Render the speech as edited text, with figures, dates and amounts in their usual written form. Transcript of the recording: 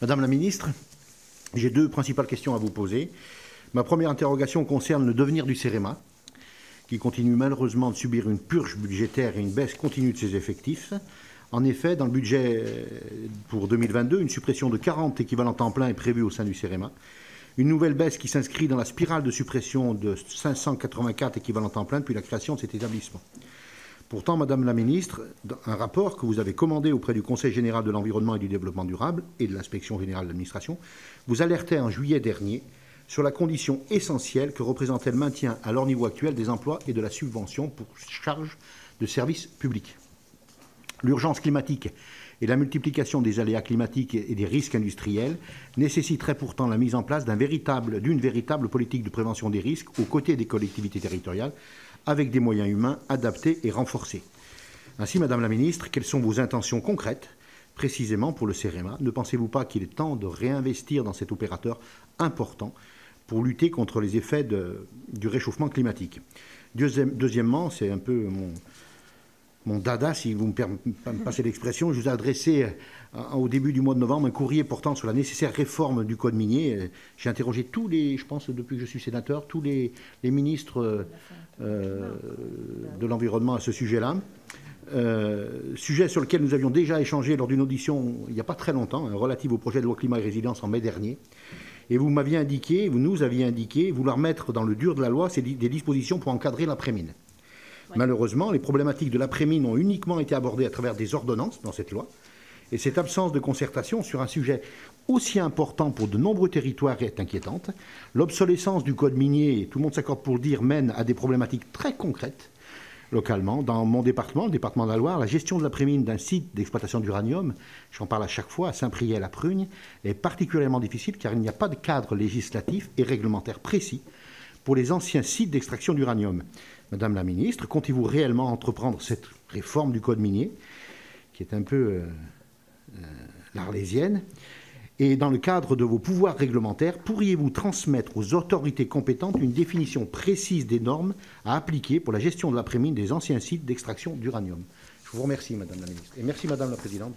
Madame la ministre, j'ai deux principales questions à vous poser. Ma première interrogation concerne le devenir du CEREMA, qui continue malheureusement de subir une purge budgétaire et une baisse continue de ses effectifs. En effet, dans le budget pour 2022, une suppression de 40 équivalents temps plein est prévue au sein du CEREMA. Une nouvelle baisse qui s'inscrit dans la spirale de suppression de 584 équivalents temps plein depuis la création de cet établissement. Pourtant, Madame la Ministre, dans un rapport que vous avez commandé auprès du Conseil général de l'environnement et du développement durable et de l'Inspection générale de l'administration, vous alertez en juillet dernier sur la condition essentielle que représentait le maintien à leur niveau actuel des emplois et de la subvention pour charge de services publics. L'urgence climatique et la multiplication des aléas climatiques et des risques industriels nécessiteraient pourtant la mise en place d'une véritable politique de prévention des risques aux côtés des collectivités territoriales, avec des moyens humains adaptés et renforcés. Ainsi, Madame la Ministre, quelles sont vos intentions concrètes, précisément pour le CEREMA? Ne pensez-vous pas qu'il est temps de réinvestir dans cet opérateur important pour lutter contre les effets du réchauffement climatique? Deuxièmement, c'est un peu mon dada, si vous me passez l'expression, je vous ai adressé au début du mois de novembre un courrier portant sur la nécessaire réforme du code minier. J'ai interrogé je pense depuis que je suis sénateur, tous les ministres de l'environnement à ce sujet-là. Sujet sur lequel nous avions déjà échangé lors d'une audition il n'y a pas très longtemps, relative au projet de loi climat et résilience en mai dernier. Et vous nous aviez indiqué vouloir mettre dans le dur de la loi des dispositions pour encadrer l'après-mine. Ouais. Malheureusement, les problématiques de l'après-mine ont uniquement été abordées à travers des ordonnances dans cette loi. Et cette absence de concertation sur un sujet aussi important pour de nombreux territoires est inquiétante. L'obsolescence du code minier, tout le monde s'accorde pour le dire, mène à des problématiques très concrètes localement. Dans mon département, le département de la Loire, la gestion de l'après-mine d'un site d'exploitation d'uranium, j'en parle à chaque fois, à Saint-Priest-la-Prugne, est particulièrement difficile car il n'y a pas de cadre législatif et réglementaire précis pour les anciens sites d'extraction d'uranium. Madame la Ministre, comptez-vous réellement entreprendre cette réforme du code minier, qui est un peu l'arlésienne? Et dans le cadre de vos pouvoirs réglementaires, pourriez-vous transmettre aux autorités compétentes une définition précise des normes à appliquer pour la gestion de l'après-mine des anciens sites d'extraction d'uranium? Je vous remercie, Madame la Ministre. Et merci, Madame la Présidente.